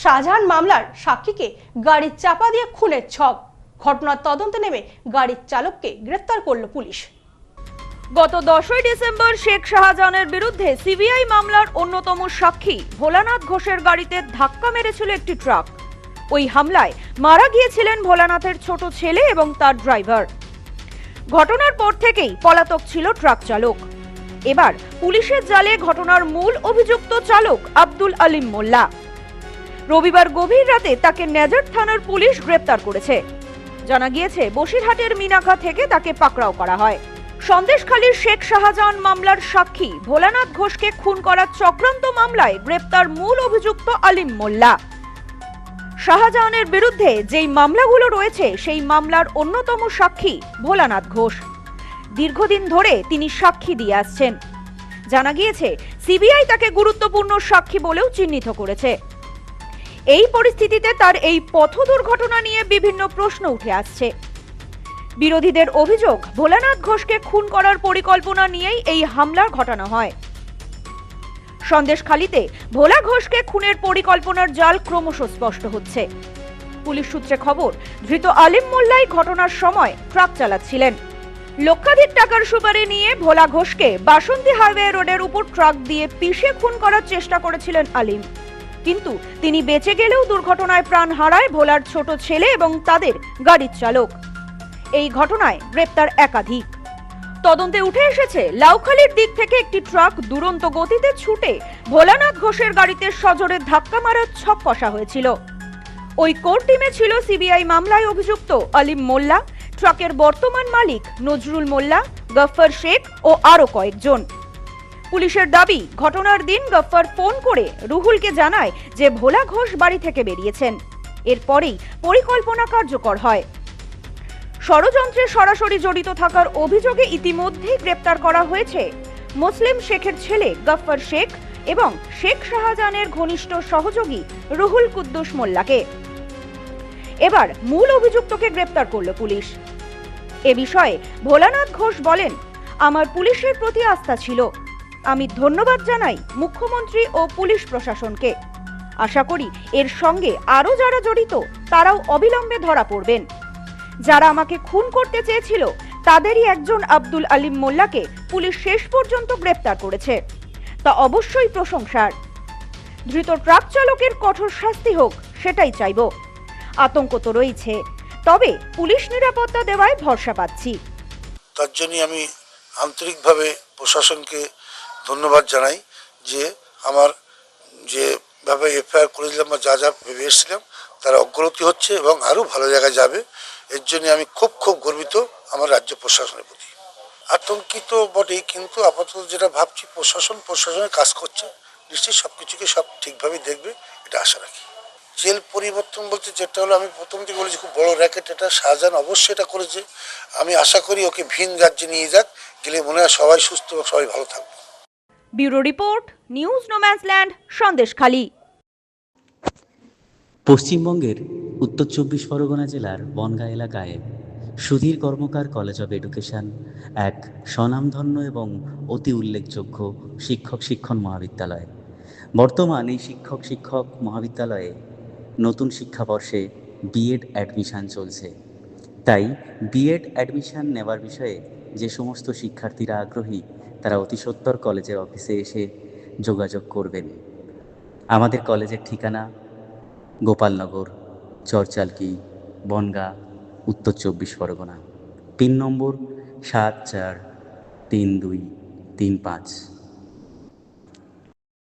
শাহজাহান মামলার সাক্ষীকে গাড়ির চাপা দিয়ে খুনের ছক। ঘটনার তদন্তে নেমে গাড়ির চালককে গ্রেফতার করল পুলিশ। গত 10ই ডিসেম্বর শেখ শাহজাহানের বিরুদ্ধে সিবিআই মামলার অন্যতম সাক্ষী ভোলানাথ ঘোষের গাড়িতে ধাক্কা মেরেছিল একটি ট্রাক। ওই হামলায় মারা গিয়েছিলেন ভোলানাথের ছোট ছেলে এবং তার ড্রাইভার। ঘটনার পর থেকেই পলাতক ছিল ট্রাক চালক। এবার পুলিশের জালে ঘটনার মূল অভিযুক্ত চালক আব্দুল আলিম মোল্লা। রবিবার গভীর রাতে তাকে নেজার থানার পুলিশ গ্রেপ্তার করেছে। জানা গিয়েছে বসিরহাটের মিনাখা থেকে তাকে পাকড়াও করা হয়। সন্দেশখালীর শেখ শাহজাহান মামলার সাক্ষী ভোলানাথ ঘোষকে খুন করার চক্রান্ত মামলায় গ্রেপ্তার মূল অভিযুক্ত আলিম মোল্লা। শাহজাহানের বিরুদ্ধে যেই মামলাগুলো রয়েছে সেই মামলার অন্যতম সাক্ষী ভোলানাথ ঘোষ। দীর্ঘদিন ধরে তিনি সাক্ষী দিয়ে আসছেন। জানা গিয়েছে সিবিআই তাকে গুরুত্বপূর্ণ সাক্ষী বলেও চিহ্নিত করেছে। এই পরিস্থিতিতে তার এই পথ দুর্ঘটনা নিয়ে বিভিন্ন প্রশ্ন উঠে আসছে। বিরোধীদের অভিযোগ ভোলানাথ ঘোষকে খুন করার পরিকল্পনা নিয়েই এই হামলা ঘটানো হয়। সন্দেশখালীতে ভোলা ঘোষকে খুনের পরিকল্পনার জাল ক্রমশ স্পষ্ট হচ্ছে। পুলিশ সূত্রে খবর, ধৃত আলিম মোল্লাই ঘটনার সময় ট্রাক চালাচ্ছিলেন। লক্ষাধিক টাকার সুপারি নিয়ে ভোলা ঘোষকে বাসন্তী হাইওয়ে রোডের উপর ট্রাক দিয়ে পিষে খুন করার চেষ্টা করেছিলেন আলিম। কিন্তু তিনি বেঁচে গেলেও দুর্ঘটনায় প্রাণ হারায় ভোলার ছোট ছেলে এবং তাদের গাড়ির চালক। এই ঘটনায় গ্রেপ্তার একাধিক। তদন্তে উঠে এসেছে লাউখালীর দিক থেকে একটি ট্রাক দুরন্ত গতিতে ছুটে ভোলানাথ ঘোষের গাড়িতে সজোরে ধাক্কা মারার ছক কষা হয়েছিল। ওই কোর টিমে ছিল সিবিআই মামলায় অভিযুক্ত আলিম মোল্লা, ট্রাকের বর্তমান মালিক নজরুল মোল্লা, গফফর শেখ ও আরো কয়েকজন। পুলিশের দাবি, ঘটনার দিন গফফর ফোন করে রুহুলকে জানায় যে ভোলা ঘোষ বাড়ি থেকে বেরিয়েছেন। এরপরেই পরিকল্পনা কার্যকর হয়। ষড়যন্ত্রে সরাসরি জড়িত থাকার অভিযোগে ইতিমধ্যেই গ্রেপ্তার করা হয়েছে মুসলিম শেখের ছেলে গফফর শেখ এবং শেখ শাহজাহানের ঘনিষ্ঠ সহযোগী রুহুল কুদ্দুস মোল্লাকে। এবার মূল অভিযুক্তকে গ্রেপ্তার করল পুলিশ। এ বিষয়ে ভোলানাথ ঘোষ বলেন, আমার পুলিশের প্রতি আস্থা ছিল। আমি ধন্যবাদ জানাই মুখ্যমন্ত্রী ও পুলিশ প্রশাসনকে। আশা করি এর সঙ্গে আরো যারা জড়িত তারাও অবিলম্বে ধরা পড়বেন। যারা আমাকে খুন করতে চেয়েছিল তাদেরই একজন আব্দুল আলিম মোল্লাকে পুলিশ শেষ পর্যন্ত গ্রেপ্তার করেছে, তা অবশ্যই প্রশংসার। ধৃত ট্রাক চালকের কঠোর শাস্তি হোক, সেটাই চাইব। আতঙ্ক তো রয়েছে, তবে পুলিশ নিরাপত্তা দেওয়ায় ভরসা পাচ্ছি। তার জন্য আমি আন্তরিকভাবে প্রশাসনকে ধন্যবাদ জানাই যে আমার যেভাবে এফআইআর করেছিলাম বা যা যা ভেবে এসেছিলাম তার অগ্রগতি হচ্ছে এবং আরও ভালো জায়গায় যাবে। এর জন্য আমি খুব গর্বিত আমার রাজ্য প্রশাসনের প্রতি। আতঙ্কিত বটেই, কিন্তু আপাতত যেটা ভাবছি প্রশাসনের কাজ করছে, নিশ্চয়ই সব কিছুকে সব ঠিকভাবেই দেখবে, এটা আশা রাখি। জেল পরিবর্তন বলতে যেটা হলো, আমি প্রথম থেকে বলেছি খুব বড় র্যাকেট এটা। শাহজাহান অবশ্যই এটা করেছে। আমি আশা করি ওকে ভিন রাজ্যে নিয়ে যাক, গেলে মনে হয় সবাই সুস্থ এবং সবাই ভালো থাকবে। Bureau report, news no man's land, Sandeshkhali. পশ্চিমবঙ্গের উত্তর 24 পরগনা জেলার বনগাঁ এলাকায় সুধীর কর্মকার কলেজ অব এডুকেশন এক স্বনামধন্য এবং অতি উল্লেখযোগ্য শিক্ষণ মহাবিদ্যালয়। বর্তমান এই শিক্ষক মহাবিদ্যালয়ে নতুন শিক্ষাবর্ষে বিএড অ্যাডমিশান চলছে। তাই বিএড অ্যাডমিশান নেওয়ার বিষয়ে যে সমস্ত শিক্ষার্থীরা আগ্রহী তারা অতি সত্বর কলেজের অফিসে এসে যোগাযোগ করবেন। আমাদের কলেজের ঠিকানা গোপালনগর, চরচালকি, বনগাঁ, উত্তর 24 পরগনা। পিন নম্বর 743235।